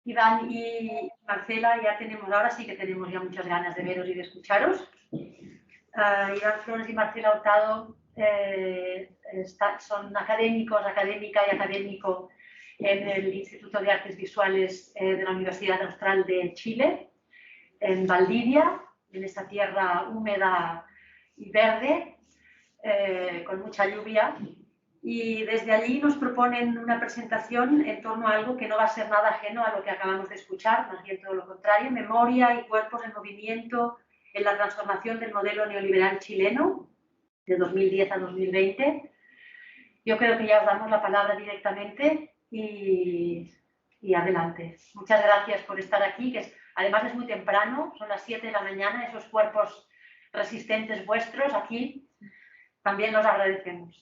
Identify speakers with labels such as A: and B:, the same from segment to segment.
A: Iván y Marcela, ahora sí que tenemos ya muchas ganas de veros y de escucharos. Iván Flores y Marcela Hurtado son académica y académico en el Instituto de Artes Visuales de la Universidad Austral de Chile, en Valdivia, en esta tierra húmeda y verde, con mucha lluvia. Y desde allí nos proponen una presentación en torno a algo que no va a ser nada ajeno a lo que acabamos de escuchar, más bien todo lo contrario: memoria y cuerpos en movimiento en la transformación del modelo neoliberal chileno de 2010 a 2020. Yo creo que ya os damos la palabra directamente y adelante. Muchas gracias por estar aquí, que además es muy temprano, son las 7 de la mañana, esos cuerpos resistentes vuestros aquí, también los agradecemos.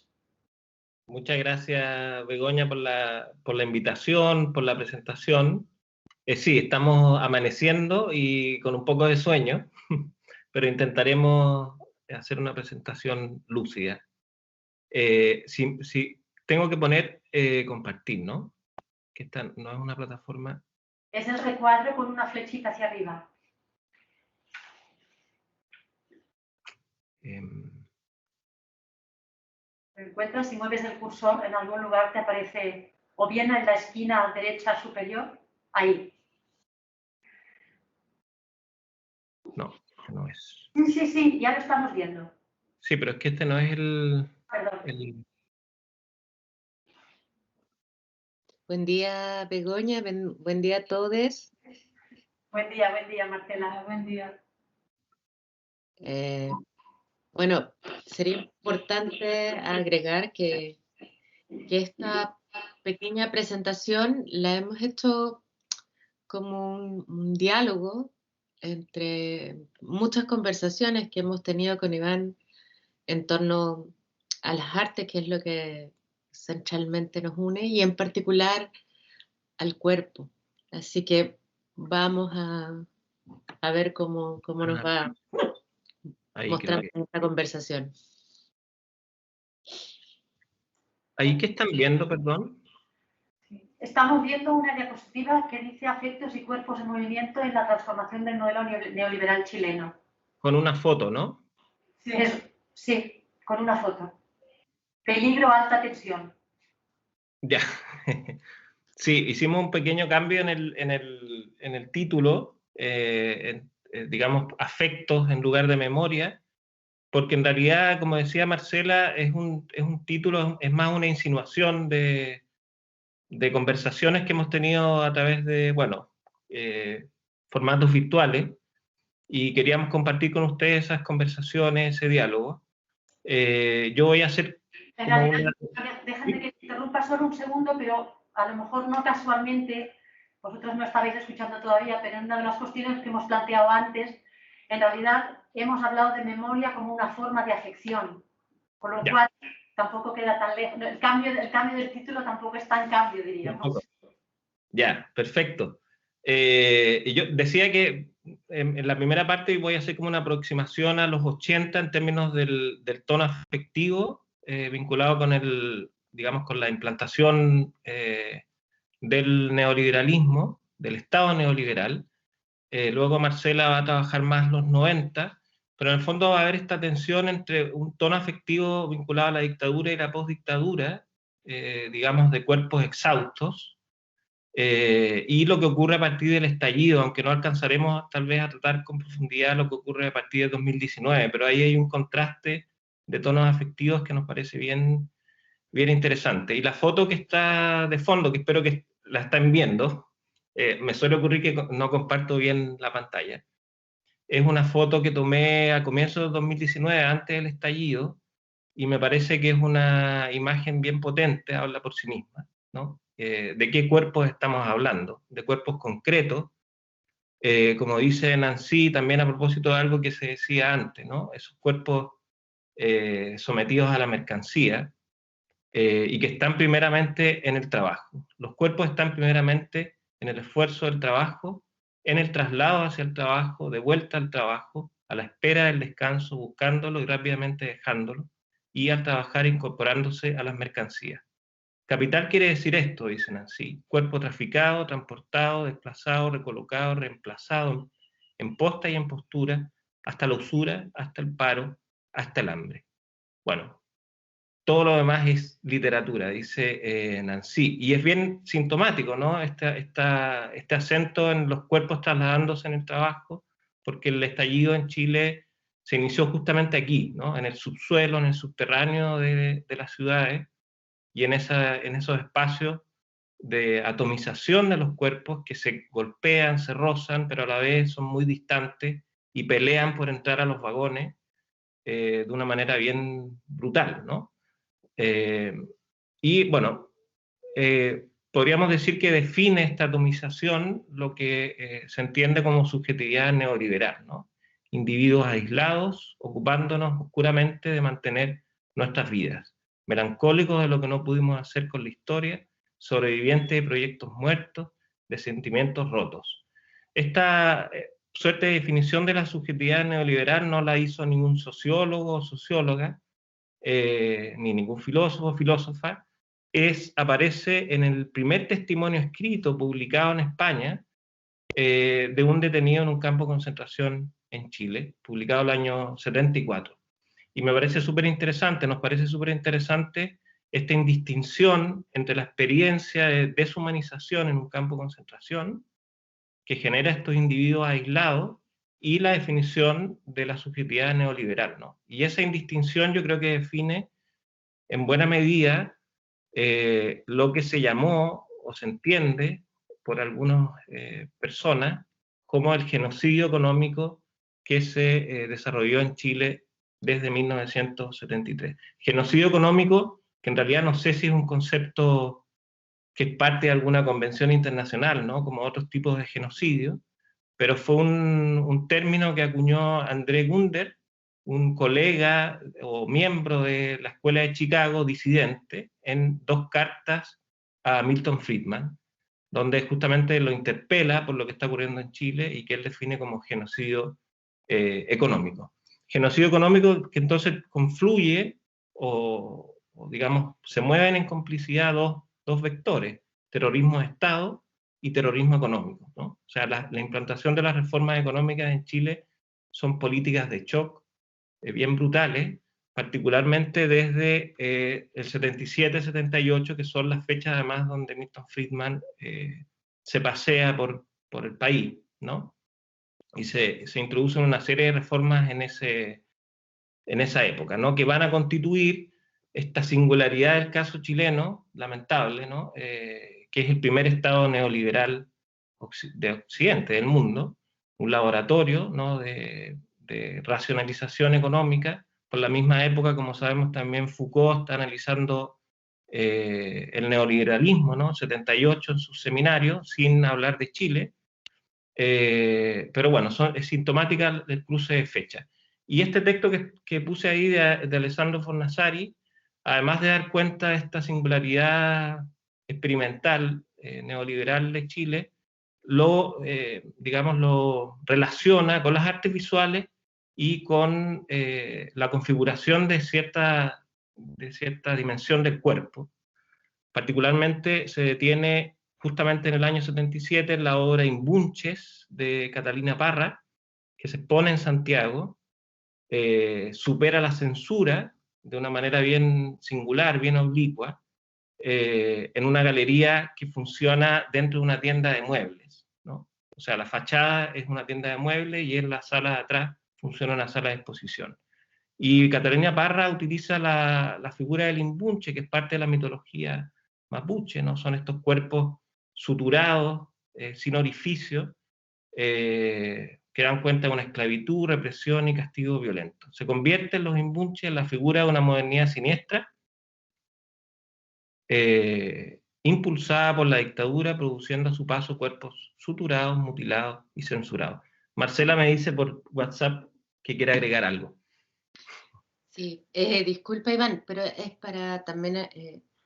B: Muchas gracias, Begoña, por la invitación, por la presentación. Sí, estamos amaneciendo y con un poco de sueño, pero intentaremos hacer una presentación lúcida. Tengo que poner compartir, ¿no? Que esta no es una plataforma.
A: Es el recuadro con una flechita hacia arriba. Lo encuentras, si mueves el cursor en algún lugar te aparece, o bien en la esquina derecha superior, ahí.
B: No, no es.
A: Sí, ya lo estamos viendo.
B: Sí, pero es que este no es el...
A: Perdón.
C: Buen día, Begoña, buen día a todos.
A: Buen día, Marcela. Buen día.
C: Bueno, sería importante agregar que esta pequeña presentación la hemos hecho como un diálogo entre muchas conversaciones que hemos tenido con Iván en torno a las artes, que es lo que centralmente nos une, y en particular al cuerpo. Así que vamos a ver cómo nos va mostrando esta conversación.
B: ¿Ahí qué están viendo, perdón?
A: Estamos viendo una diapositiva que dice afectos y cuerpos en movimiento en la transformación del modelo neoliberal chileno.
B: Con una foto, ¿no?
A: Sí, con una foto. Peligro, alta tensión.
B: Ya. Sí, hicimos un pequeño cambio en el título, digamos, afectos en lugar de memoria, porque en realidad, como decía Marcela, es un título, es más una insinuación de conversaciones que hemos tenido a través de, bueno, formatos virtuales, y queríamos compartir con ustedes esas conversaciones, ese diálogo. Yo voy a hacer...
A: En realidad, déjame que te interrumpa solo un segundo, pero a lo mejor no casualmente, vosotros no estabais escuchando todavía, pero en una de las cuestiones que hemos planteado antes, en realidad hemos hablado de memoria como una forma de afección, con lo cual tampoco queda tan lejos. El cambio del título tampoco es tan cambio, diríamos.
B: Ya, perfecto. Yo decía que en la primera parte voy a hacer como una aproximación a los 80 en términos del tono afectivo, vinculado con digamos, con la implantación del neoliberalismo, del Estado neoliberal. Luego Marcela va a trabajar más los 90, pero en el fondo va a haber esta tensión entre un tono afectivo vinculado a la dictadura y la postdictadura, digamos, de cuerpos exhaustos, y lo que ocurre a partir del estallido, aunque no alcanzaremos tal vez a tratar con profundidad lo que ocurre a partir de 2019, pero ahí hay un contraste de tonos afectivos que nos parece bien interesante. Y la foto que está de fondo, que espero que la estén viendo, me suele ocurrir que no comparto bien la pantalla. Es una foto que tomé a comienzos de 2019, antes del estallido, y me parece que es una imagen bien potente, habla por sí misma, ¿no? ¿De qué cuerpos estamos hablando? De cuerpos concretos, como dice Nancy, también a propósito de algo que se decía antes, ¿no? Esos cuerpos sometidos a la mercancía, y que están primeramente en el trabajo. Los cuerpos están primeramente en el esfuerzo del trabajo, en el traslado hacia el trabajo, de vuelta al trabajo, a la espera del descanso, buscándolo y rápidamente dejándolo, y al trabajar incorporándose a las mercancías. Capital quiere decir esto, dice Nancy: cuerpo traficado, transportado, desplazado, recolocado, reemplazado, en posta y en postura, hasta la usura, hasta el paro, hasta el hambre. Bueno, todo lo demás es literatura, dice Nancy. Y es bien sintomático, ¿no? Este acento en los cuerpos trasladándose en el trabajo, porque el estallido en Chile se inició justamente aquí, ¿no? En el subsuelo, en el subterráneo de las ciudades, y en esos espacios de atomización de los cuerpos que se golpean, se rozan, pero a la vez son muy distantes y pelean por entrar a los vagones de una manera bien brutal, ¿no? Y bueno, podríamos decir que define esta atomización lo que se entiende como subjetividad neoliberal, ¿no? Individuos aislados, ocupándonos oscuramente de mantener nuestras vidas, melancólicos de lo que no pudimos hacer con la historia, sobrevivientes de proyectos muertos, de sentimientos rotos. Esta suerte de definición de la subjetividad neoliberal no la hizo ningún sociólogo o socióloga, ni ningún filósofo o filósofa. Aparece en el primer testimonio escrito publicado en España de un detenido en un campo de concentración en Chile, publicado el año 74. Y me parece súper interesante, nos parece súper interesante esta indistinción entre la experiencia de deshumanización en un campo de concentración que genera estos individuos aislados y la definición de la subjetividad neoliberal, ¿no? Y esa indistinción yo creo que define en buena medida lo que se llamó o se entiende por algunas personas como el genocidio económico que se desarrolló en Chile desde 1973. Genocidio económico, que en realidad no sé si es un concepto que es parte de alguna convención internacional, ¿no? Como otros tipos de genocidio, pero fue un término que acuñó André Gunder, un colega o miembro de la Escuela de Chicago, disidente, en 2 cartas a Milton Friedman, donde justamente lo interpela por lo que está ocurriendo en Chile y que él define como genocidio económico. Genocidio económico que entonces confluye o digamos, se mueven en complicidad dos vectores: terrorismo de Estado y terrorismo económico, ¿no? O sea, la implantación de las reformas económicas en Chile son políticas de shock bien brutales, particularmente desde el 77-78, que son las fechas además donde Milton Friedman se pasea por el país, ¿no? Y se introducen una serie de reformas en esa época, ¿no? Que van a constituir esta singularidad del caso chileno, lamentable, ¿no? Que es el primer Estado neoliberal de Occidente, del mundo, un laboratorio, ¿no? de racionalización económica. Por la misma época, como sabemos, también Foucault está analizando el neoliberalismo, ¿no? 78 en su seminario, sin hablar de Chile. Pero bueno, es sintomática del cruce de fechas. Y este texto que puse ahí de Alessandro Fornazzari, además de dar cuenta de esta singularidad experimental neoliberal de Chile, digamos, lo relaciona con las artes visuales y con la configuración de cierta dimensión del cuerpo. Particularmente se detiene justamente en el año 77 en la obra Imbunches de Catalina Parra, que se expone en Santiago, supera la censura de una manera bien singular, bien oblicua, en una galería que funciona dentro de una tienda de muebles, ¿no? O sea, la fachada es una tienda de muebles y en la sala de atrás funciona una sala de exposición. Y Catalina Parra utiliza la figura del imbunche, que es parte de la mitología mapuche, ¿no? Son estos cuerpos suturados, sin orificio, que dan cuenta de una esclavitud, represión y castigo violento. Se convierten los imbunches en la figura de una modernidad siniestra, impulsada por la dictadura, produciendo a su paso cuerpos suturados, mutilados y censurados. Marcela me dice por WhatsApp que quiere agregar algo.
C: Sí, disculpa Iván, pero es para también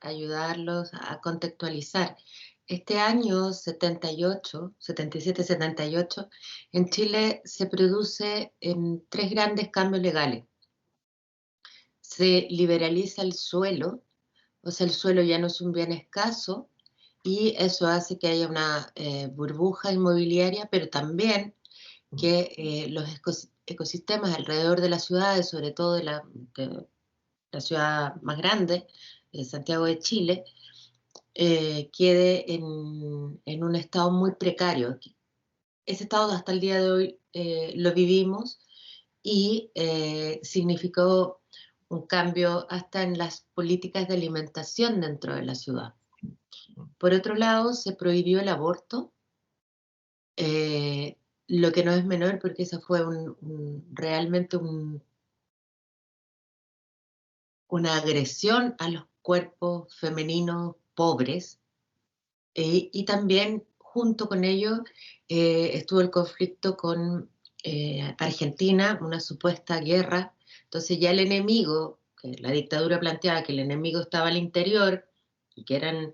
C: ayudarlos a contextualizar. Este año 77-78, en Chile se produce 3 grandes cambios legales. Se liberaliza el suelo, o sea, el suelo ya no es un bien escaso, y eso hace que haya una burbuja inmobiliaria, pero también que los ecosistemas alrededor de las ciudades, sobre todo de la ciudad más grande, Santiago de Chile, quede en un estado muy precario. Ese estado hasta el día de hoy lo vivimos, y significó un cambio hasta en las políticas de alimentación dentro de la ciudad. Por otro lado, se prohibió el aborto, lo que no es menor porque esa fue realmente una agresión a los cuerpos femeninos pobres, y también junto con ello estuvo el conflicto con Argentina, una supuesta guerra. Entonces ya el enemigo, que la dictadura planteaba que el enemigo estaba al interior y que eran,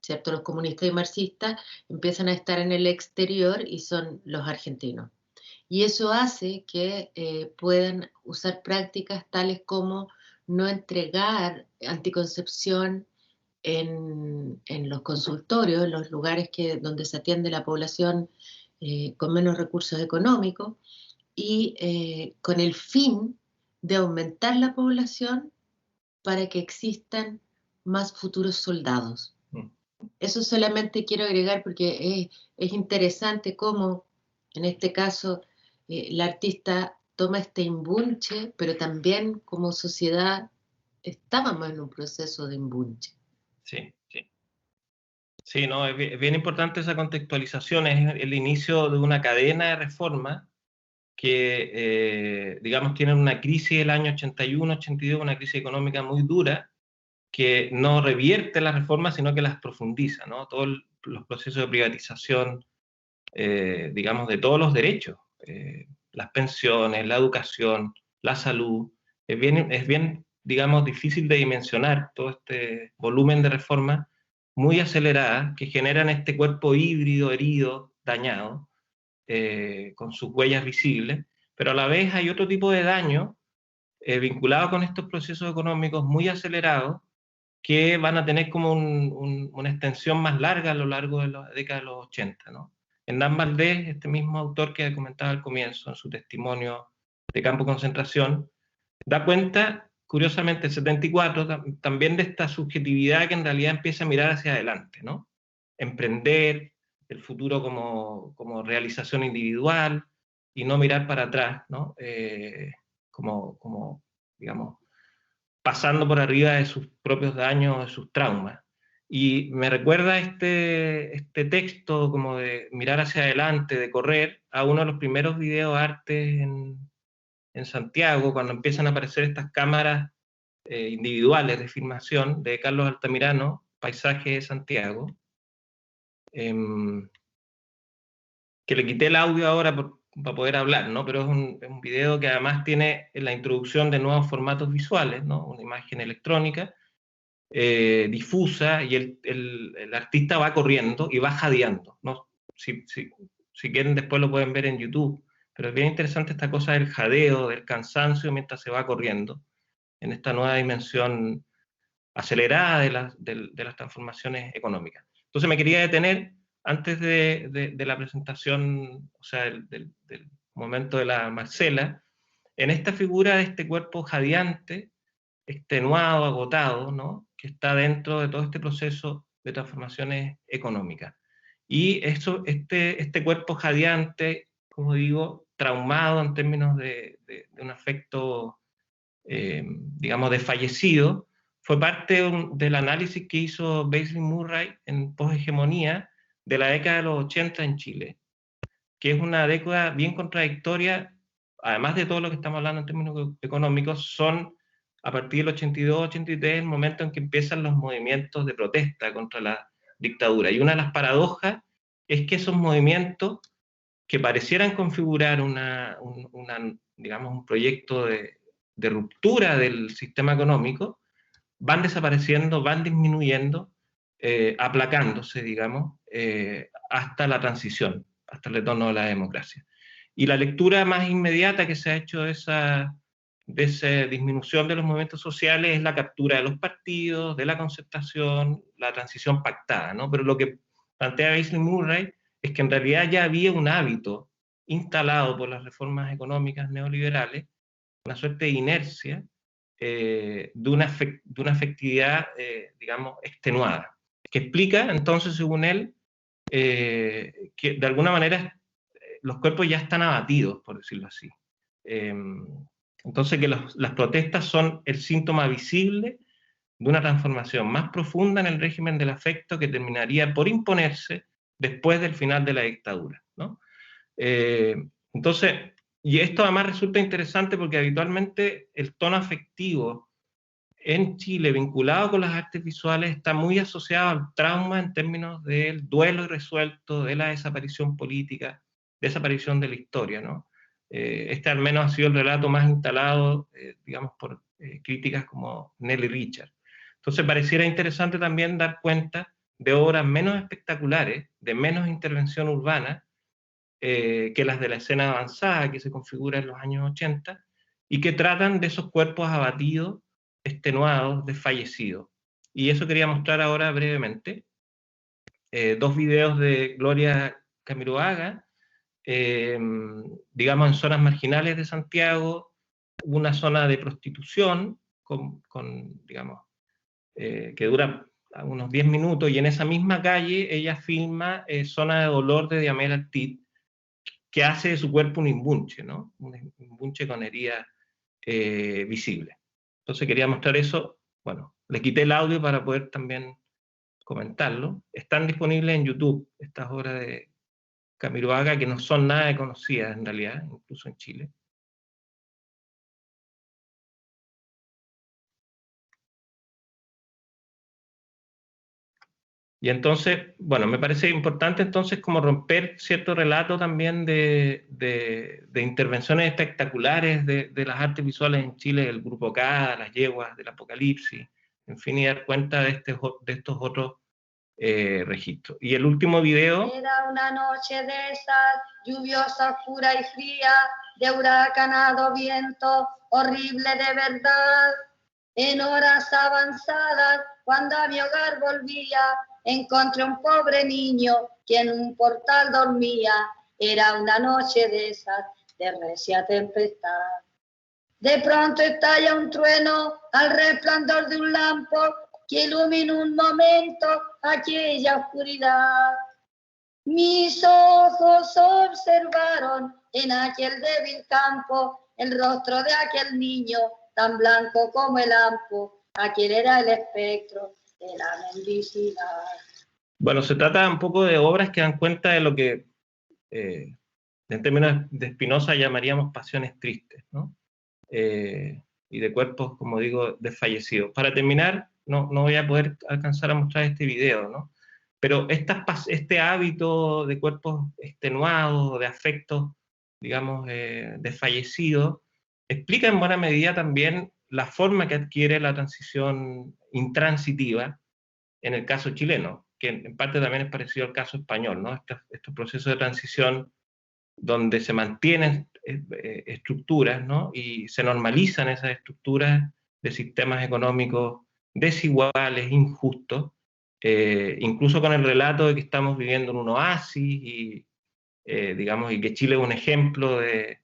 C: ¿cierto?, los comunistas y marxistas, empiezan a estar en el exterior y son los argentinos. Y eso hace que puedan usar prácticas tales como no entregar anticoncepción en los consultorios, en los lugares donde se atiende la población con menos recursos económicos, y con el fin de aumentar la población para que existan más futuros soldados. Eso solamente quiero agregar porque es interesante cómo, en este caso, la artista toma este embunche, pero también como sociedad estábamos en un proceso de embunche.
B: Sí, sí. Sí, no, es bien importante esa contextualización, es el inicio de una cadena de reformas que, digamos, tienen una crisis del año 81, 82, una crisis económica muy dura, que no revierte las reformas, sino que las profundiza, ¿no? Todos los procesos de privatización, digamos, de todos los derechos, las pensiones, la educación, la salud, es bien, digamos, difícil de dimensionar todo este volumen de reformas muy aceleradas que generan este cuerpo híbrido, herido, dañado, con sus huellas visibles, pero a la vez hay otro tipo de daño vinculado con estos procesos económicos muy acelerados que van a tener como una extensión más larga a lo largo de la década de los 80, ¿no? Hernán Valdés, este mismo autor que comentaba al comienzo en su testimonio de campo de concentración, da cuenta, curiosamente, el 74, también de esta subjetividad que en realidad empieza a mirar hacia adelante, ¿no? Emprender el futuro como realización individual y no mirar para atrás, ¿no? Digamos, pasando por arriba de sus propios daños, de sus traumas. Y me recuerda este texto como de mirar hacia adelante, de correr, a uno de los primeros videoartes en Santiago, cuando empiezan a aparecer estas cámaras individuales de filmación de Carlos Altamirano, Paisaje de Santiago, que le quité el audio ahora para poder hablar, ¿no? Pero es un video que además tiene la introducción de nuevos formatos visuales, ¿no? Una imagen electrónica, difusa, y el artista va corriendo y va jadeando, ¿no? Si quieren después lo pueden ver en YouTube, pero es bien interesante esta cosa del jadeo, del cansancio mientras se va corriendo, en esta nueva dimensión acelerada de las transformaciones económicas. Entonces me quería detener, antes de la presentación, o sea, del momento de la Marcela, en esta figura de este cuerpo jadeante, extenuado, agotado, ¿no?, que está dentro de todo este proceso de transformaciones económicas. Y este cuerpo jadeante, como digo, traumado en términos de un afecto, digamos, desfallecido, fue parte del análisis que hizo Beasley Murray en Poshegemonía de la década de los 80 en Chile, que es una década bien contradictoria, además de todo lo que estamos hablando en términos económicos. Son a partir del 82-83 el momento en que empiezan los movimientos de protesta contra la dictadura. Y una de las paradojas es que esos movimientos, que parecieran configurar digamos, un proyecto de ruptura del sistema económico, van desapareciendo, van disminuyendo, aplacándose, digamos, hasta la transición, hasta el retorno de la democracia. Y la lectura más inmediata que se ha hecho de de esa disminución de los movimientos sociales es la captura de los partidos, de la concertación, la transición pactada, ¿no? Pero lo que plantea Beasley Murray es que en realidad ya había un hábito instalado por las reformas económicas neoliberales, una suerte de inercia, de una afectividad, digamos, extenuada, que explica entonces, según él, que de alguna manera los cuerpos ya están abatidos, por decirlo así. Entonces que las protestas son el síntoma visible de una transformación más profunda en el régimen del afecto que terminaría por imponerse después del final de la dictadura, ¿no? Entonces, y esto además resulta interesante porque habitualmente el tono afectivo en Chile vinculado con las artes visuales está muy asociado al trauma en términos del duelo irresuelto, de la desaparición política, desaparición de la historia, ¿no? Este al menos ha sido el relato más instalado, digamos, por críticas como Nelly Richard. Entonces pareciera interesante también dar cuenta de obras menos espectaculares, de menos intervención urbana, que las de la escena avanzada que se configura en los años 80, y que tratan de esos cuerpos abatidos, extenuados, desfallecidos. Y eso quería mostrar ahora brevemente. Dos videos de Gloria Camiroaga, digamos en zonas marginales de Santiago, una zona de prostitución, digamos, que dura unos 10 minutos, y en esa misma calle ella filma Zona de Dolor de Diamela Artit, que hace de su cuerpo un imbunche, ¿no? Un imbunche con herida visible. Entonces quería mostrar eso. Bueno, le quité el audio para poder también comentarlo. Están disponibles en YouTube estas obras de Camiroaga, que no son nada conocidas en realidad, incluso en Chile. Y entonces, bueno, me parece importante entonces como romper cierto relato también de intervenciones espectaculares de las artes visuales en Chile, el Grupo K, las yeguas del Apocalipsis, en fin, y dar cuenta de estos otros registros. Y el último video...
D: Era una noche de esas, lluviosa, oscura y fría, de huracanado viento, horrible de verdad. En horas avanzadas, cuando a mi hogar volvía, encontré un pobre niño que en un portal dormía. Era una noche de esas, de recia tempestad. De pronto estalla un trueno al resplandor de un lampo que ilumina un momento aquella oscuridad. Mis ojos observaron en aquel débil campo el rostro de aquel niño tan blanco como el ampo. Aquel era el espectro de la mendicidad.
B: Bueno, se trata un poco de obras que dan cuenta de lo que en términos de Spinoza llamaríamos pasiones tristes, ¿no? Y de cuerpos, como digo, desfallecidos. Para terminar, no voy a poder alcanzar a mostrar este video, ¿no? Pero este hábito de cuerpos extenuados, de afectos, digamos, desfallecidos, explica en buena medida también la forma que adquiere la transición intransitiva en el caso chileno, que en parte también es parecido al caso español, ¿no? Estos procesos de transición donde se mantienen estructuras, ¿no? Y se normalizan esas estructuras de sistemas económicos desiguales, injustos, incluso con el relato de que estamos viviendo en un oasis y, digamos, y que Chile es un ejemplo de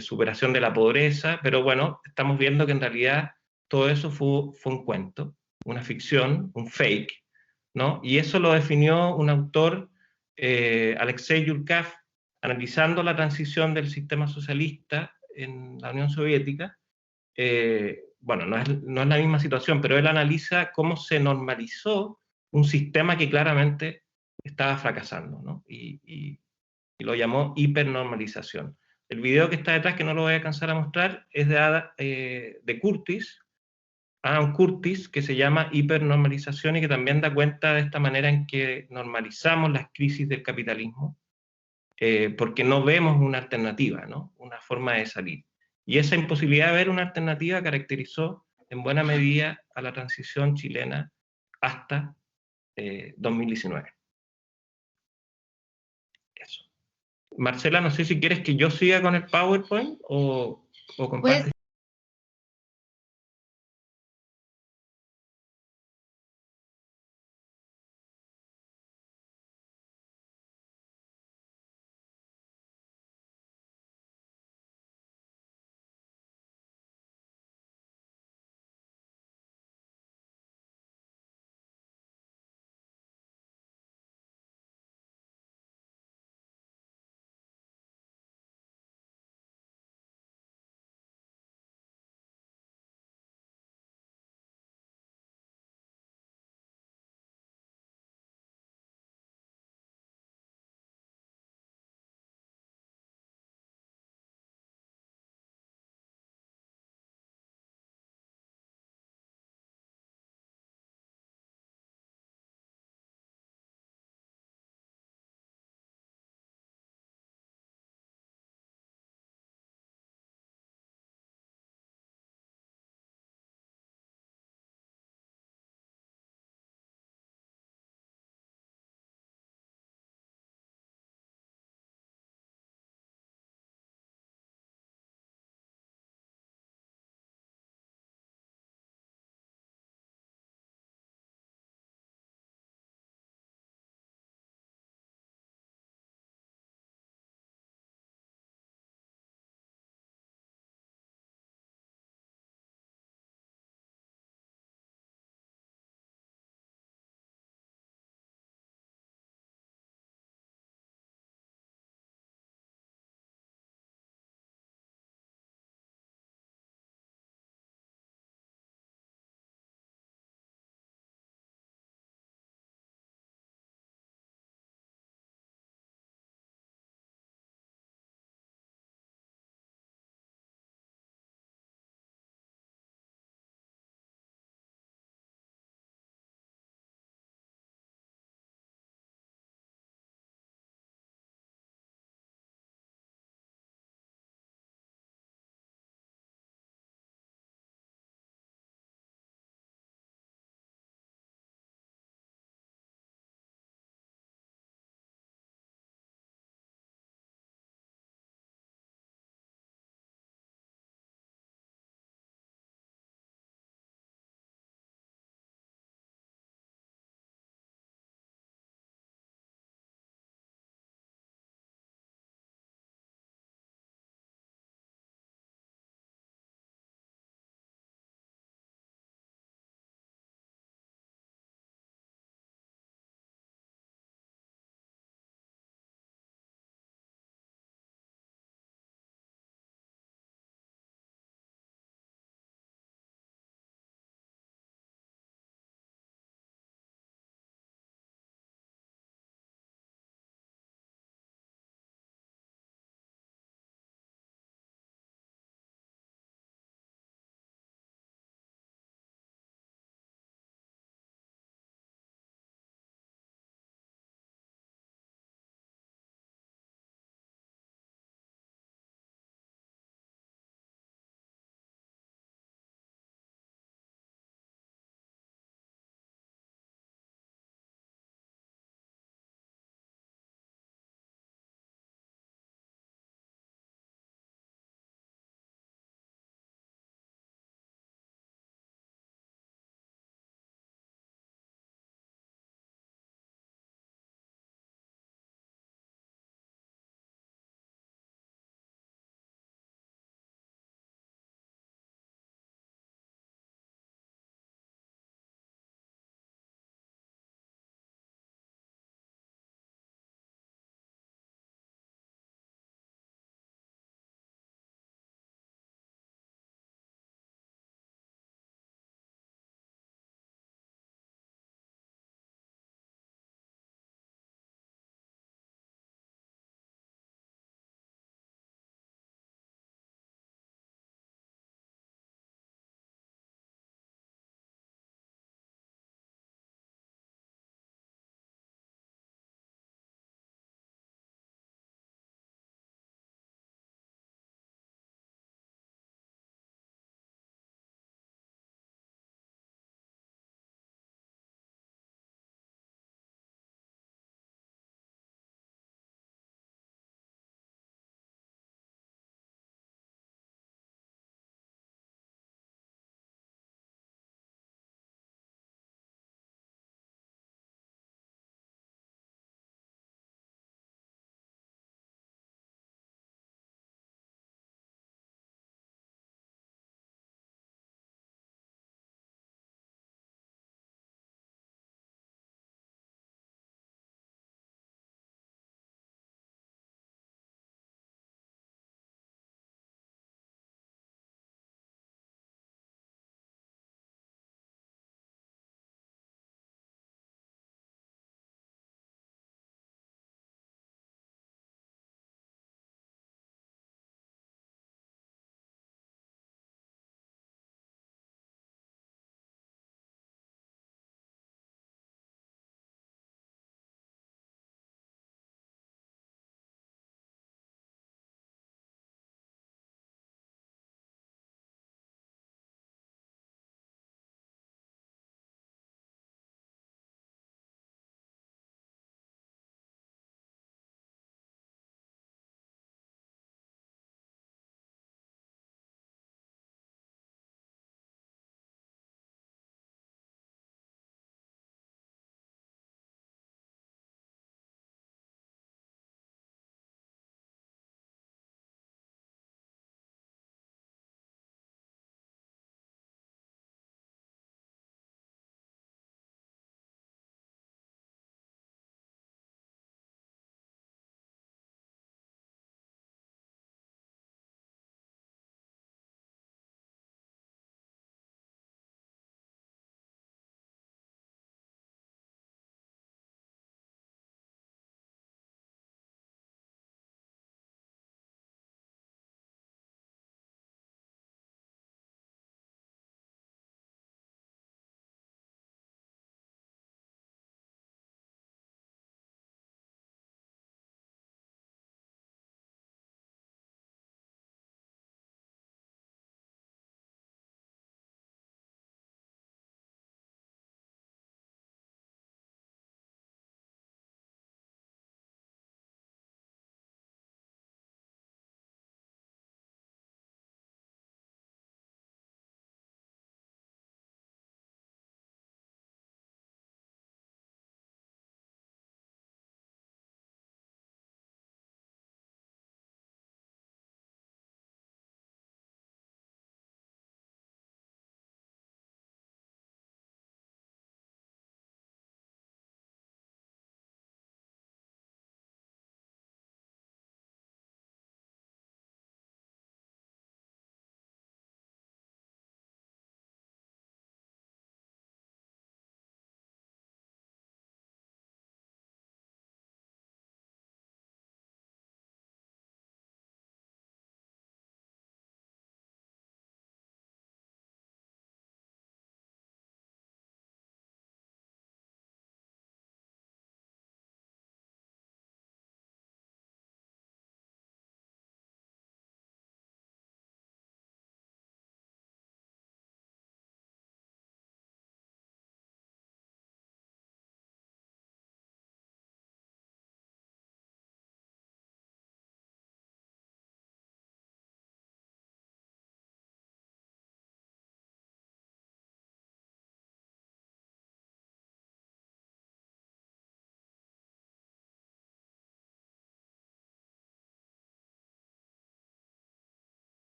B: superación de la pobreza, pero bueno, estamos viendo que en realidad todo eso fue un cuento, una ficción, un fake, ¿no? Y eso lo definió un autor, Alexei Yurkov, analizando la transición del sistema socialista en la Unión Soviética. Bueno, no es la misma situación, pero él analiza cómo se normalizó un sistema que claramente estaba fracasando, ¿no? Y lo llamó hipernormalización. El video que está detrás, que no lo voy a alcanzar a mostrar, es de Curtis, Adam Curtis, que se llama Hipernormalización y que también da cuenta de esta manera en que normalizamos las crisis del capitalismo, porque no vemos una alternativa, ¿no? Una forma de salir. Y esa imposibilidad de ver una alternativa caracterizó en buena medida a la transición chilena hasta 2019. Eso. Marcela, no sé si quieres que yo siga con el PowerPoint o compartes.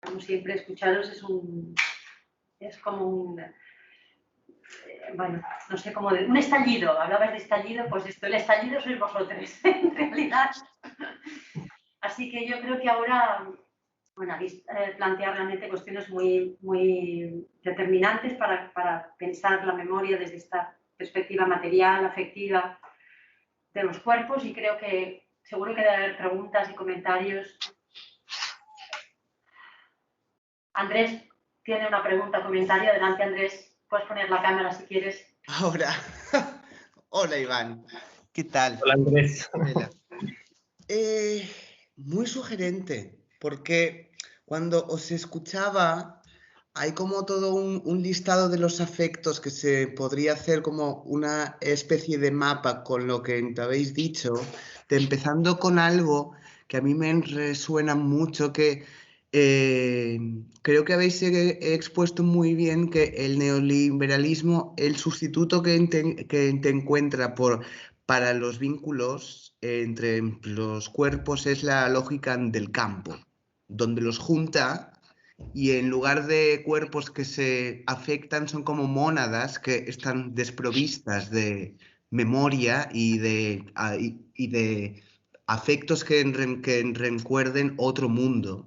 A: como siempre, escucharos es como un, bueno, no sé cómo, un estallido. Hablabas de estallido, pues esto, el estallido sois vosotros, en realidad. Así que yo creo que ahora, bueno, habéis planteado realmente cuestiones muy, muy determinantes para pensar la memoria desde esta perspectiva material, afectiva de los cuerpos, y creo que seguro que debe haber preguntas y comentarios. Andrés tiene una pregunta, comentario. Adelante, Andrés. Puedes poner la cámara si quieres.
E: Ahora. Hola, Iván. ¿Qué tal?
B: Hola, Andrés.
E: Muy sugerente, porque cuando os escuchaba hay como todo un listado de los afectos que se podría hacer como una especie de mapa con lo que habéis dicho, empezando con algo que a mí me resuena mucho, que creo que habéis expuesto muy bien, que el neoliberalismo, el sustituto que te encuentra para los vínculos entre los cuerpos es la lógica del campo, donde los junta, y en lugar de cuerpos que se afectan son como mónadas que están desprovistas de memoria y de afectos que recuerden otro mundo.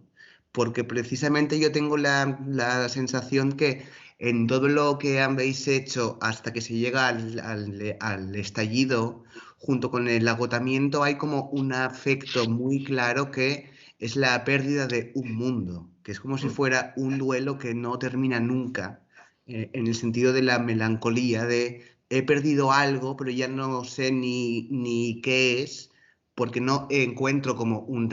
E: Porque precisamente yo tengo la sensación que en todo lo que habéis hecho hasta que se llega al estallido, junto con el agotamiento, hay como un afecto muy claro que es la pérdida de un mundo, que es como si fuera un duelo que no termina nunca, en el sentido de la melancolía, de he perdido algo, pero ya no sé ni qué es, porque no encuentro como un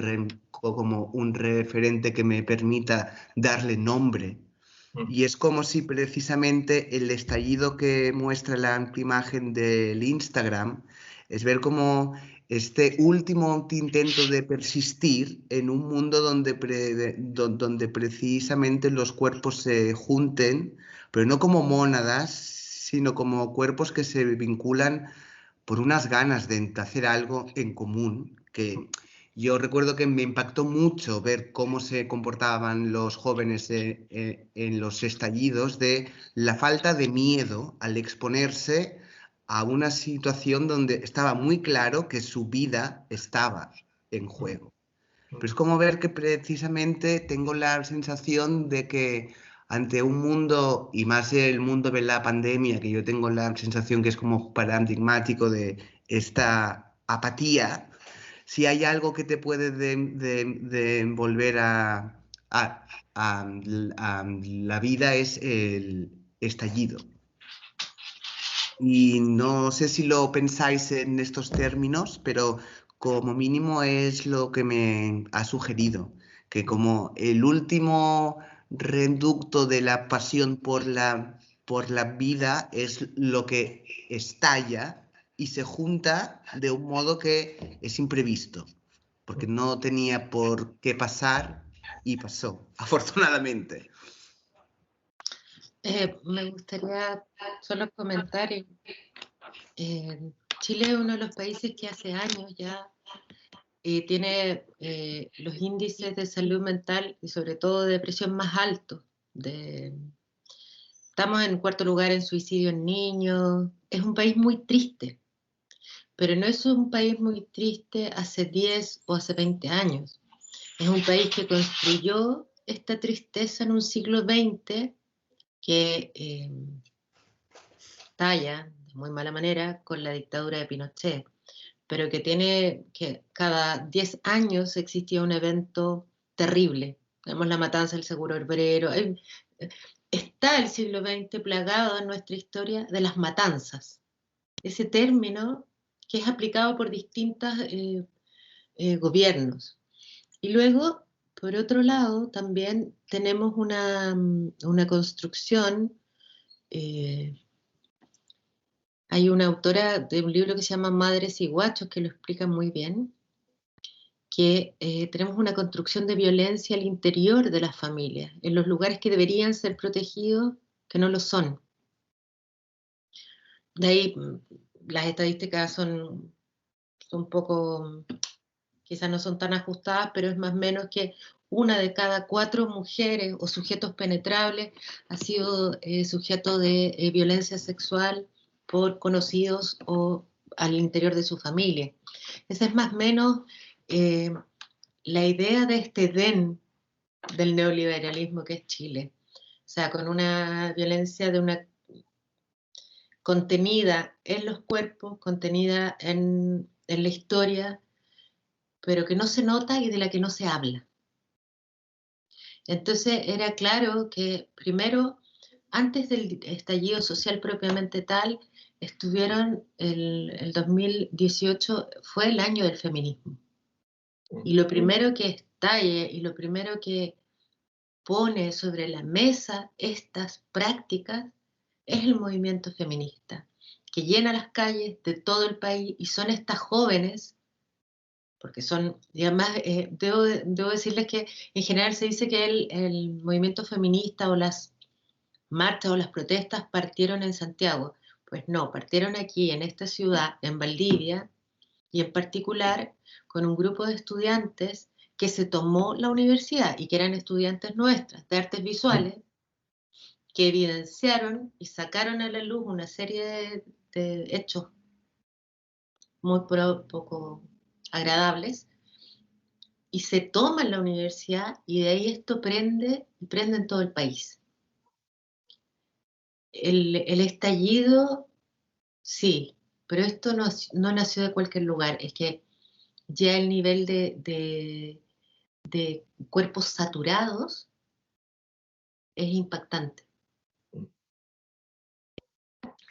E: referente que me permita darle nombre. Y es como si precisamente el estallido que muestra la amplia imagen del Instagram es ver como este último intento de persistir en un mundo donde precisamente los cuerpos se junten, pero no como mónadas, sino como cuerpos que se vinculan por unas ganas de hacer algo en común, que yo recuerdo que me impactó mucho ver cómo se comportaban los jóvenes en los estallidos, de la falta de miedo al exponerse a una situación donde estaba muy claro que su vida estaba en juego. Pero es como ver que precisamente tengo la sensación de que ante un mundo, y más el mundo de la pandemia, que yo tengo la sensación que es como paradigmático de esta apatía, si hay algo que te puede volver a la vida es el estallido. Y no sé si lo pensáis en estos términos, pero como mínimo es lo que me ha sugerido, que como el último reducto de la pasión por la vida es lo que estalla y se junta de un modo que es imprevisto, porque no tenía por qué pasar y pasó, afortunadamente.
C: Me gustaría solo comentar, Chile es uno de los países que hace años ya tiene los índices de salud mental y sobre todo de depresión más altos. Estamos en cuarto lugar en suicidio en niños. Es un país muy triste, pero no es un país muy triste hace 10 o hace 20 años. Es un país que construyó esta tristeza en un siglo XX que talla de muy mala manera con la dictadura de Pinochet, pero que cada 10 años existía un evento terrible. Tenemos la matanza del Seguro Obrero. Está el siglo XX plagado en nuestra historia de las matanzas. Ese término que es aplicado por distintos gobiernos. Y luego, por otro lado, también tenemos una construcción. Hay una autora de un libro que se llama Madres y Guachos que lo explica muy bien, que tenemos una construcción de violencia al interior de las familias, en los lugares que deberían ser protegidos, que no lo son. De ahí las estadísticas son poco, quizás no son tan ajustadas, pero es más o menos que una de cada 4 mujeres o sujetos penetrables ha sido sujeto de violencia sexual por conocidos o al interior de su familia. Esa es más o menos la idea de este Edén del neoliberalismo que es Chile. O sea, con una violencia contenida en los cuerpos, contenida en la historia, pero que no se nota y de la que no se habla. Entonces era claro que primero, antes del estallido social propiamente tal, estuvieron el 2018 fue el año del feminismo. Y lo primero que estalle y lo primero que pone sobre la mesa estas prácticas es el movimiento feminista, que llena las calles de todo el país y son estas jóvenes, porque son, y además debo decirles que en general se dice que el movimiento feminista o las marchas o las protestas partieron en Santiago. Pues no, partieron aquí en esta ciudad, en Valdivia, y en particular con un grupo de estudiantes que se tomó la universidad y que eran estudiantes nuestras de artes visuales, que evidenciaron y sacaron a la luz una serie de hechos muy poco agradables, y se toman la universidad y de ahí esto prende y prende en todo el país. El estallido, sí, pero esto no nació de cualquier lugar, es que ya el nivel de cuerpos saturados es impactante.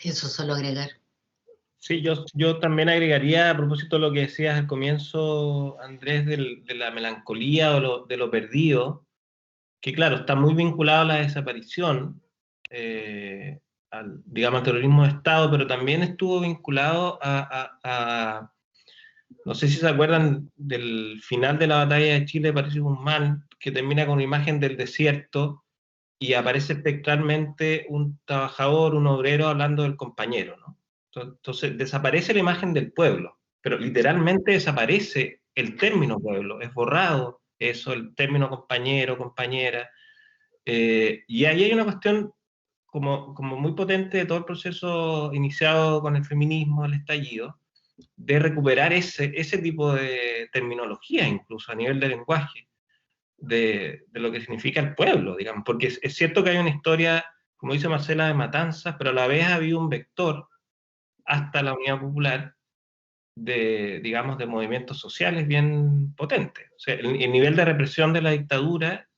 C: Eso solo agregar.
B: Sí, yo también agregaría, a propósito de lo que decías al comienzo, Andrés, de la melancolía o de lo perdido, que claro, está muy vinculado a la desaparición, digamos, al terrorismo de Estado, pero también estuvo vinculado no sé si se acuerdan del final de la batalla de Chile de Patricio Guzmán, que termina con una imagen del desierto y aparece espectralmente un trabajador, un obrero hablando del compañero, ¿no? Entonces desaparece la imagen del pueblo, pero literalmente desaparece el término pueblo, es borrado eso, el término compañero, compañera, y ahí hay una cuestión como muy potente de todo el proceso iniciado con el feminismo, el estallido, de recuperar ese tipo de terminología, incluso a nivel de lenguaje, de lo que significa el pueblo, digamos, porque es cierto que hay una historia, como dice Marcela, de matanzas, pero a la vez ha habido un vector hasta la Unidad Popular digamos, de movimientos sociales bien potentes. O sea, el nivel de represión de la dictadura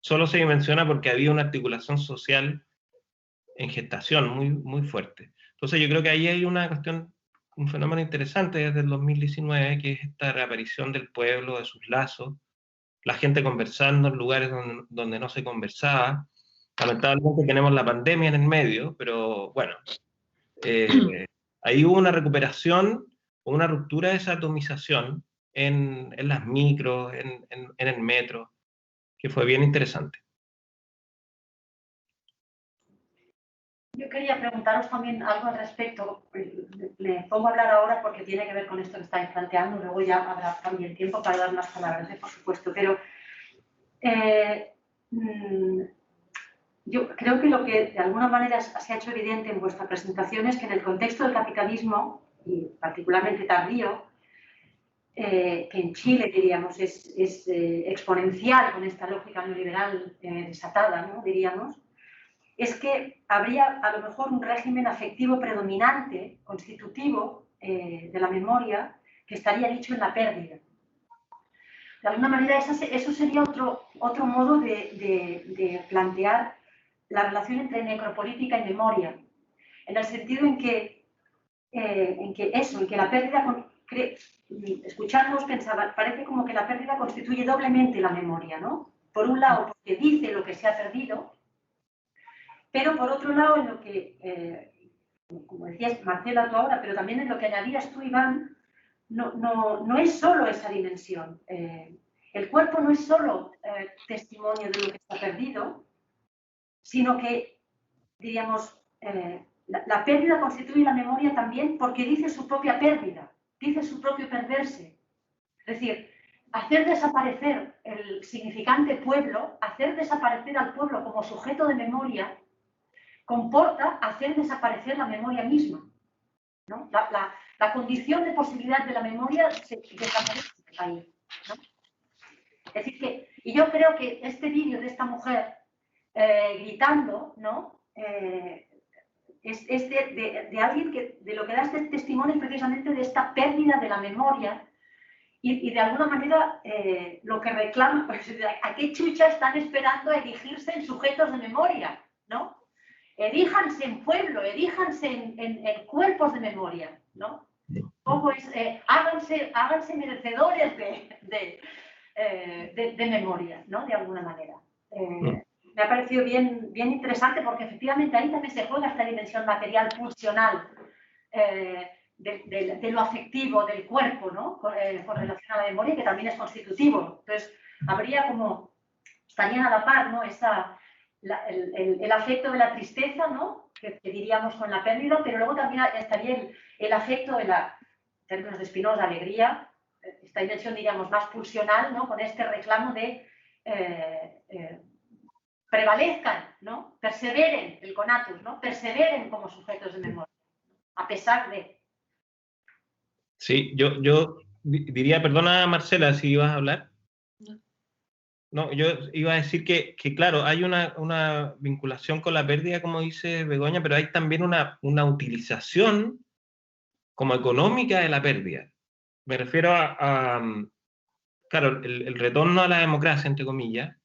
B: solo se dimensiona porque había una articulación social en gestación muy fuerte. Entonces yo creo que ahí hay una cuestión, un fenómeno interesante desde el 2019, que es esta reaparición del pueblo, de sus lazos, la gente conversando en lugares donde no se conversaba. Lamentablemente tenemos la pandemia en el medio, pero bueno, ahí hubo una recuperación, una ruptura de esa atomización en las micros, en el metro, que fue bien interesante.
A: Yo quería preguntaros también algo al respecto. Le pongo a hablar ahora porque tiene que ver con esto que estáis planteando, luego ya habrá también tiempo para dar más palabras, por supuesto, pero yo creo que lo que de alguna manera se ha hecho evidente en vuestra presentación es que en el contexto del capitalismo, y particularmente tardío, que en Chile, diríamos, es exponencial con esta lógica neoliberal desatada, ¿no? Diríamos, es que habría a lo mejor un régimen afectivo predominante, constitutivo de la memoria, que estaría dicho en la pérdida. De alguna manera, eso sería otro modo de plantear la relación entre necropolítica y memoria, en el sentido en que la pérdida, escuchándoos pensaba, parece como que la pérdida constituye doblemente la memoria, ¿no? Por un lado, porque dice lo que se ha perdido, pero por otro lado, en lo que, como decías Marcela tú ahora, pero también en lo que añadías tú, Iván, no es solo esa dimensión. El cuerpo no es solo testimonio de lo que está perdido, sino que, diríamos, la pérdida constituye la memoria también porque dice su propia pérdida, dice su propio perderse. Es decir, hacer desaparecer el significante pueblo, hacer desaparecer al pueblo como sujeto de memoria, comporta hacer desaparecer la memoria misma, ¿no? La condición de posibilidad de la memoria se desaparece ahí, ¿no? Es decir, y yo creo que este vídeo de esta mujer gritando, ¿no? Es de alguien que de lo que da este testimonio es precisamente de esta pérdida de la memoria y de alguna manera lo que reclama, pues, ¿a qué chucha están esperando a erigirse en sujetos de memoria? ¿No? Eríjanse en pueblo, eríjanse en cuerpos de memoria, ¿no? ¿Cómo es? Háganse merecedores de memoria, ¿no? De alguna manera. Me ha parecido bien interesante porque efectivamente ahí también se juega esta dimensión material, pulsional, de lo afectivo, del cuerpo, ¿no? Con relación a la memoria, que también es constitutivo. Entonces, estarían a la par, ¿no? El afecto de la tristeza, ¿no? Que diríamos con la pérdida, pero luego también estaría el afecto de en términos de Spinoza, alegría, esta dimensión, diríamos, más pulsional, ¿no? Con este reclamo de prevalezcan, ¿no? Perseveren, el conatus, ¿no? Perseveren como sujetos de memoria, a pesar de...
B: Sí, yo diría, perdona Marcela, si ibas a hablar. No, yo iba a decir que claro, hay una vinculación con la pérdida, como dice Begoña, pero hay también una utilización como económica de la pérdida. Me refiero claro, el retorno a la democracia, entre comillas.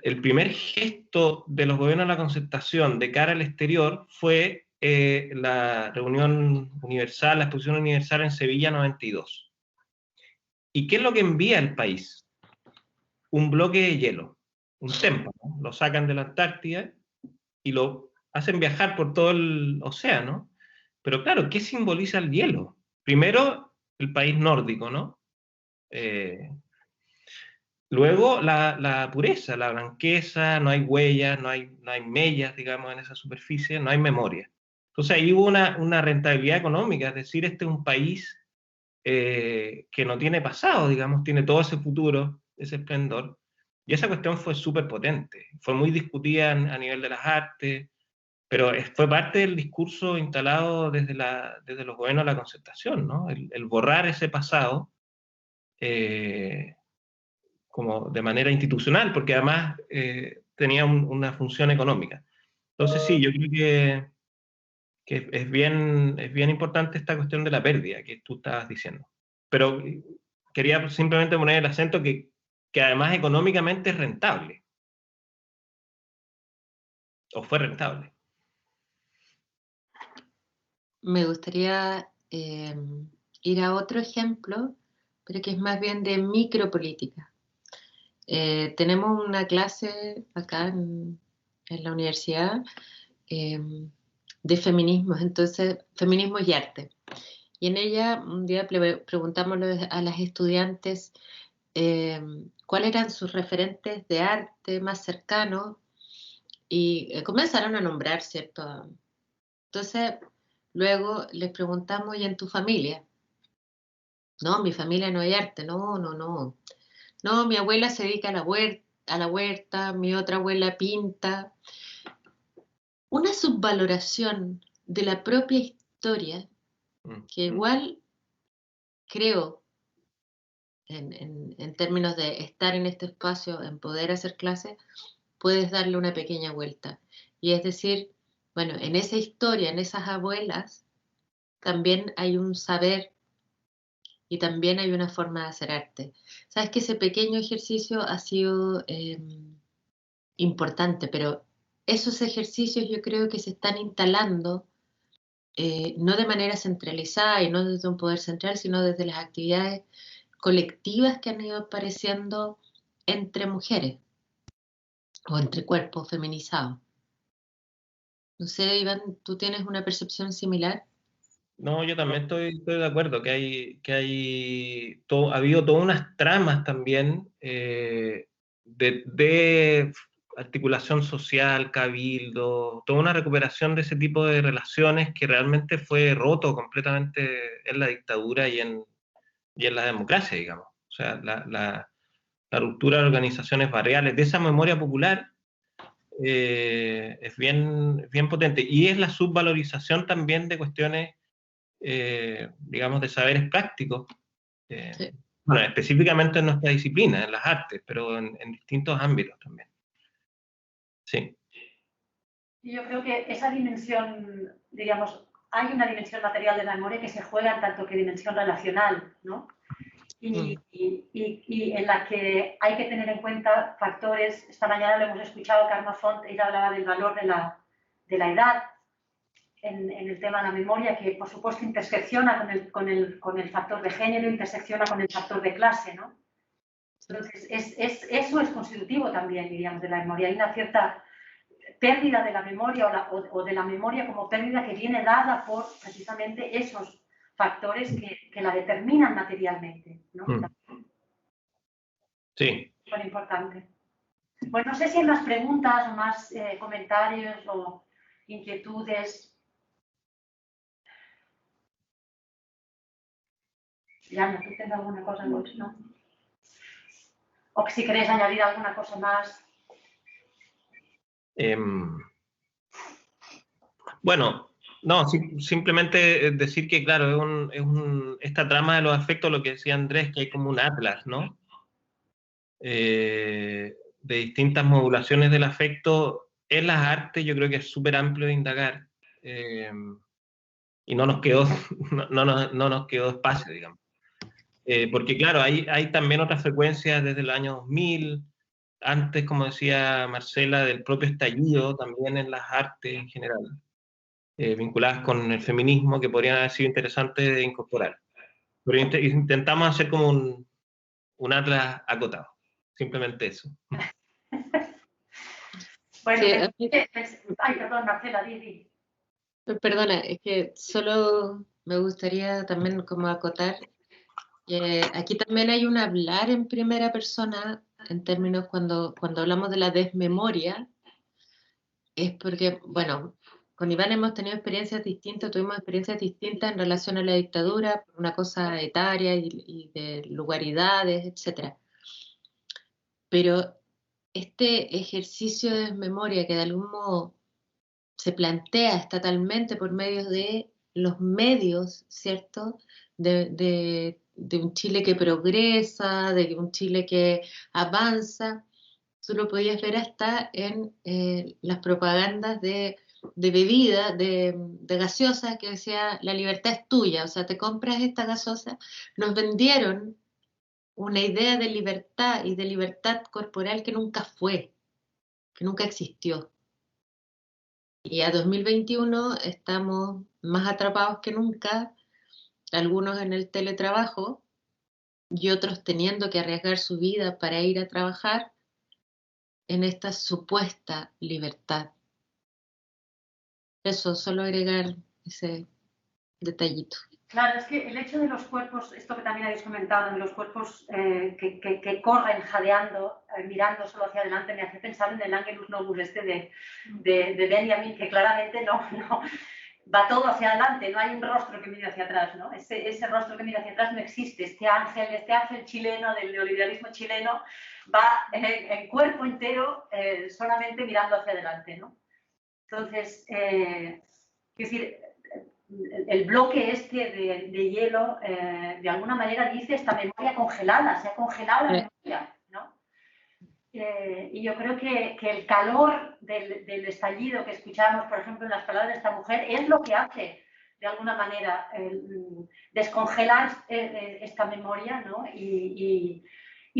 B: El primer gesto de los gobiernos de la Concertación de cara al exterior fue la reunión universal, la exposición universal en Sevilla 92. ¿Y qué es lo que envía el país? Un bloque de hielo, un témpano, ¿no? Lo sacan de la Antártida y lo hacen viajar por todo el océano. Pero claro, ¿qué simboliza el hielo? Primero, el país nórdico, ¿no? Luego, la pureza, la blanqueza, no hay huellas, no hay mellas, digamos, en esa superficie, no hay memoria. Entonces ahí hubo una rentabilidad económica, es decir, este es un país que no tiene pasado, digamos, tiene todo ese futuro, ese esplendor. Y esa cuestión fue súper potente, fue muy discutida a nivel de las artes, pero fue parte del discurso instalado desde los gobiernos de la Concertación, ¿no? El borrar ese pasado como de manera institucional, porque además tenía una función económica. Entonces sí, yo creo que es bien importante esta cuestión de la pérdida que tú estabas diciendo. Pero quería simplemente poner el acento que además económicamente es rentable. O fue rentable.
C: Me gustaría ir a otro ejemplo, pero que es más bien de micropolítica. Tenemos una clase acá en la universidad de feminismos, entonces, feminismo y arte. Y en ella un día preguntamos a las estudiantes cuáles eran sus referentes de arte más cercanos y comenzaron a nombrar, ¿cierto? Entonces, luego les preguntamos, ¿y en tu familia? No, mi familia no hay arte, no. No, mi abuela se dedica a la huerta, mi otra abuela pinta. Una subvaloración de la propia historia que igual creo, en términos de estar en este espacio, en poder hacer clases, puedes darle una pequeña vuelta. Y es decir, bueno, en esa historia, en esas abuelas, también hay un saber y también hay una forma de hacer arte. Sabes que ese pequeño ejercicio ha sido importante, pero esos ejercicios yo creo que se están instalando no de manera centralizada y no desde un poder central, sino desde las actividades colectivas que han ido apareciendo entre mujeres o entre cuerpos feminizados. No sé, Iván, ¿tú tienes una percepción similar?
B: No, yo también estoy de acuerdo que ha habido todas unas tramas también de articulación social, cabildo, toda una recuperación de ese tipo de relaciones que realmente fue roto completamente en la dictadura y en la democracia, digamos. O sea, la ruptura de organizaciones barriales, de esa memoria popular, es bien potente. Y es la subvalorización también de cuestiones, digamos, de saberes prácticos.
C: Sí.
B: Bueno, específicamente en nuestra disciplina, en las artes, pero en distintos ámbitos también. Sí.
A: Yo creo que esa dimensión, digamos, hay una dimensión material de la memoria que se juega en tanto que dimensión relacional, ¿no? Y en la que hay que tener en cuenta factores. Esta mañana lo hemos escuchado, Carme Font, ella hablaba del valor de la edad en el tema de la memoria, que por supuesto intersecciona con el factor de género, intersecciona con el factor de clase, ¿no? Entonces, eso es constitutivo también, diríamos, de la memoria. Hay una cierta pérdida de la memoria o de la memoria como pérdida que viene dada por precisamente esos factores que la determinan materialmente, ¿no?
B: Sí.
A: Muy importante. Pues no sé si hay más preguntas o más comentarios o inquietudes. Yana, ¿tú tienes alguna cosa más, no? O si queréis añadir alguna cosa más.
B: Bueno, no, simplemente decir que, claro, esta trama de los afectos, lo que decía Andrés, que hay como un atlas, ¿no? De distintas modulaciones del afecto en las artes, yo creo que es súper amplio de indagar. Y no nos quedó, no nos quedó espacio, digamos. Porque, claro, hay también otras frecuencias desde el año 2000, antes, como decía Marcela, del propio estallido, también en las artes en general. Vinculadas con el feminismo que podrían haber sido interesantes de incorporar. Pero intentamos hacer como un atlas acotado. Simplemente eso.
A: Bueno,
C: Sí,
A: ay, perdón, Marcela, di.
C: Perdona, es que solo me gustaría también como acotar que aquí también hay un hablar en primera persona en términos cuando hablamos de la desmemoria, es porque, bueno, con Iván hemos tenido experiencias distintas, tuvimos experiencias distintas en relación a la dictadura, por una cosa etaria y de lugaridades, etc. Pero este ejercicio de desmemoria que de algún modo se plantea estatalmente por medio de los medios, ¿cierto? De un Chile que progresa, de un Chile que avanza. Tú lo podías ver hasta en las propagandas de bebida, de gaseosa, que decía, la libertad es tuya, o sea, te compras esta gaseosa. Nos vendieron una idea de libertad y de libertad corporal que nunca fue, que nunca existió. Y a 2021 estamos más atrapados que nunca, algunos en el teletrabajo y otros teniendo que arriesgar su vida para ir a trabajar en esta supuesta libertad. Eso, solo agregar ese detallito.
A: Claro, es que el hecho de los cuerpos, esto que también habéis comentado, de los cuerpos que corren jadeando, mirando solo hacia adelante, me hace pensar en el Angelus Novus de Benjamin, que claramente no va todo hacia adelante, no hay un rostro que mire hacia atrás, ¿no? Ese rostro que mira hacia atrás no existe. Este ángel chileno, del neoliberalismo chileno, va en cuerpo entero solamente mirando hacia adelante, ¿no? Entonces, es decir, el bloque este de hielo, de alguna manera dice esta memoria congelada, se ha congelado la memoria, ¿no? Y yo creo que el calor del estallido que escuchamos, por ejemplo, en las palabras de esta mujer, es lo que hace, de alguna manera, descongelar esta memoria, ¿no? Y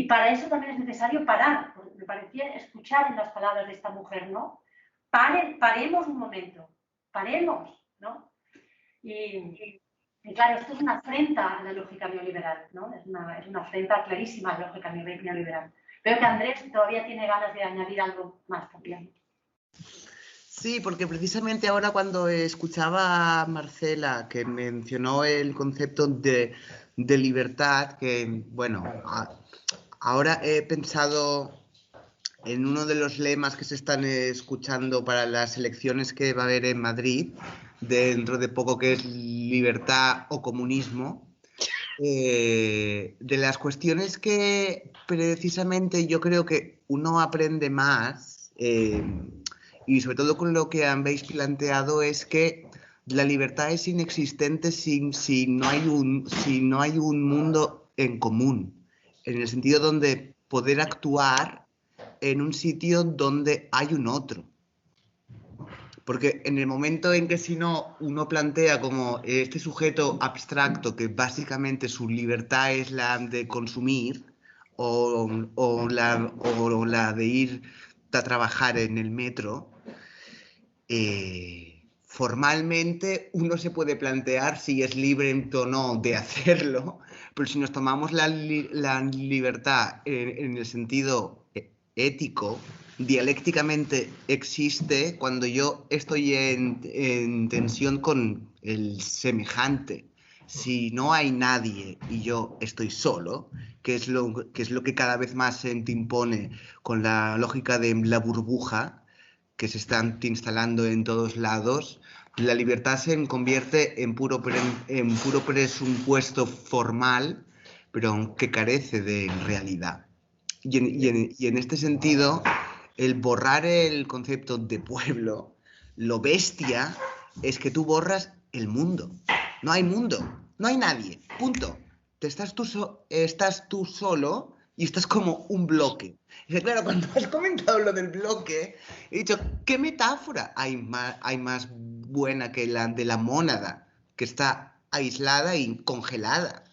A: para eso también es necesario parar. Me parecía escuchar en las palabras de esta mujer, ¿no? Paremos un momento, paremos, ¿no? Y claro, esto es una afrenta a la lógica neoliberal, ¿no? Es una afrenta clarísima a la lógica neoliberal. Veo que Andrés todavía tiene ganas de añadir algo más también.
E: Sí, porque precisamente ahora cuando escuchaba a Marcela, que mencionó el concepto de libertad, que bueno, ahora he pensado en uno de los lemas que se están escuchando para las elecciones que va a haber en Madrid, dentro de poco, que es libertad o comunismo. de las cuestiones que precisamente yo creo que uno aprende más, y sobre todo con lo que habéis planteado, es que la libertad es inexistente si no hay un mundo en común, en el sentido donde poder actuar en un sitio donde hay un otro. Porque en el momento en que si no uno plantea como este sujeto abstracto que básicamente su libertad es la de consumir o la de ir a trabajar en el metro, formalmente uno se puede plantear si es libre o no de hacerlo, pero si nos tomamos la libertad en el sentido ético, dialécticamente existe cuando yo estoy en tensión con el semejante. Si no hay nadie y yo estoy solo, que es lo que cada vez más se impone con la lógica de la burbuja que se están instalando en todos lados, la libertad se convierte en puro presupuesto formal, pero que carece de realidad. Y en este sentido, el borrar el concepto de pueblo, lo bestia es que tú borras el mundo. No hay mundo, no hay nadie, punto. Estás tú solo y estás como un bloque. Y claro, cuando has comentado lo del bloque, he dicho, ¿qué metáfora hay más buena que la de la mónada, que está aislada y congelada?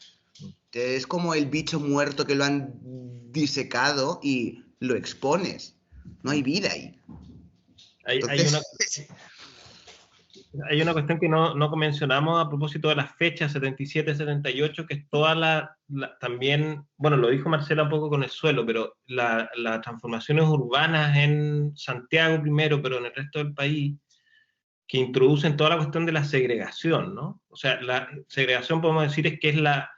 E: Es como el bicho muerto que lo han disecado y lo expones. No hay vida ahí. Entonces,
B: Hay una cuestión que no mencionamos a propósito de las fechas 77, 78, que es toda también, bueno, lo dijo Marcela un poco con el suelo, pero las transformaciones urbanas en Santiago primero, pero en el resto del país, que introducen toda la cuestión de la segregación, ¿no? O sea, la segregación, podemos decir, es que es la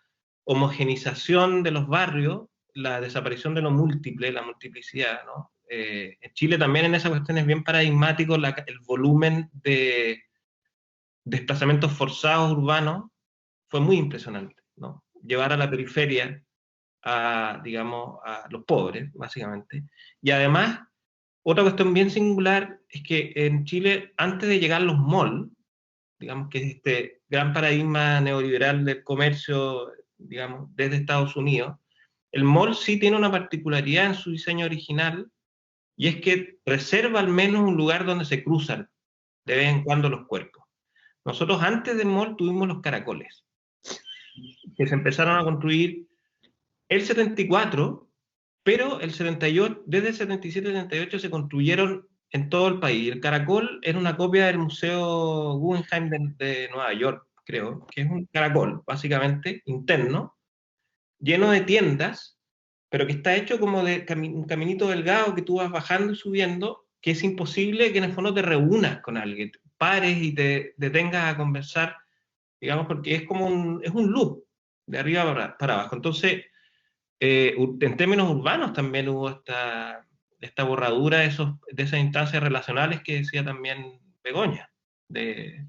B: homogenización de los barrios, la desaparición de lo múltiple, la multiplicidad, ¿no? En Chile también en esa cuestión es bien paradigmático el volumen de desplazamientos forzados urbanos fue muy impresionante, ¿no? Llevar a la periferia digamos, a los pobres, básicamente. Y además, otra cuestión bien singular es que en Chile, antes de llegar los malls, digamos que es este gran paradigma neoliberal del comercio, digamos, desde Estados Unidos, el mall sí tiene una particularidad en su diseño original, y es que reserva al menos un lugar donde se cruzan de vez en cuando los cuerpos. Nosotros antes del mall tuvimos los caracoles, que se empezaron a construir el 74, pero el 78, desde el 77-78 se construyeron en todo el país. El caracol era una copia del Museo Guggenheim de Nueva York, creo, que es un caracol, básicamente, interno, lleno de tiendas, pero que está hecho como de un caminito delgado que tú vas bajando y subiendo, que es imposible que en el fondo te reúnas con alguien, pares y te detengas a conversar, digamos, porque es como es un loop, de arriba para abajo. Entonces, en términos urbanos también hubo esta borradura de esas instancias relacionales que decía también Begoña, de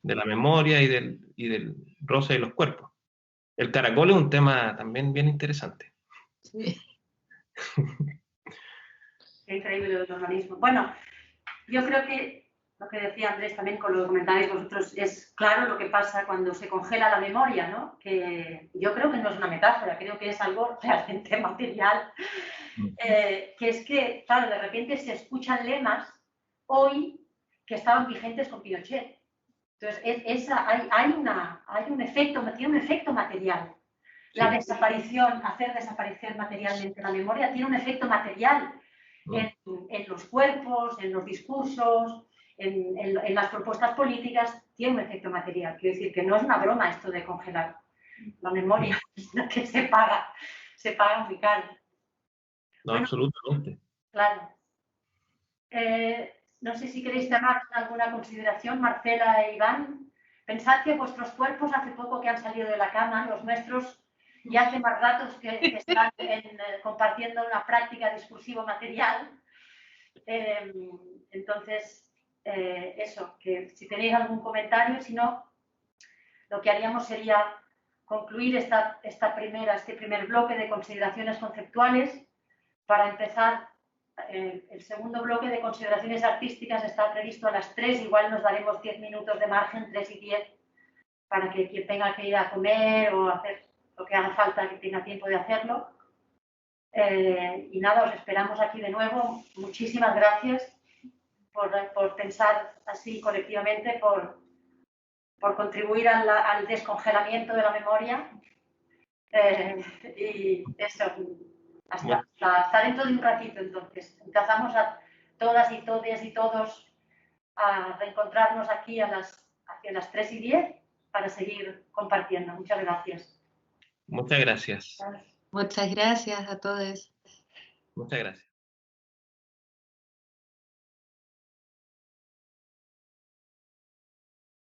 B: la memoria y del roce de los cuerpos. El caracol es un tema también bien interesante.
C: Sí.
A: Qué increíble el organismo. Bueno, yo creo que lo que decía Andrés también con lo que comentáis vosotros es claro lo que pasa cuando se congela la memoria, ¿no? Que yo creo que no es una metáfora, creo que es algo realmente material, que es que, claro, de repente se escuchan lemas hoy que estaban vigentes con Pinochet. Entonces, hay un efecto, tiene un efecto material. La desaparición, hacer desaparecer materialmente la memoria, tiene un efecto material en los cuerpos, en los discursos, en las propuestas políticas, tiene un efecto material. Quiero decir que no es una broma esto de congelar la memoria, sino que se paga muy caro.
B: No, bueno, absolutamente.
A: Claro. No sé si queréis tomar alguna consideración, Marcela e Iván. Pensad que vuestros cuerpos hace poco que han salido de la cama, los nuestros ya hace más ratos que están compartiendo una práctica discursivo material. Entonces, eso, que si tenéis algún comentario, si no, lo que haríamos sería concluir este primer bloque de consideraciones conceptuales para empezar. El segundo bloque de consideraciones artísticas está previsto a las 3, igual nos daremos 10 minutos de margen, 3 y 10, para que quien tenga que ir a comer o hacer lo que haga falta, que tenga tiempo de hacerlo. Y nada, os esperamos aquí de nuevo. Muchísimas gracias por pensar así colectivamente, por contribuir al descongelamiento de la memoria. Y eso, hasta dentro de un ratito, entonces. Empezamos a todas y todes y todos a reencontrarnos aquí hacia las 3 y 10 para seguir compartiendo. Muchas gracias.
B: Muchas gracias.
C: Muchas gracias a todos.
B: Muchas gracias.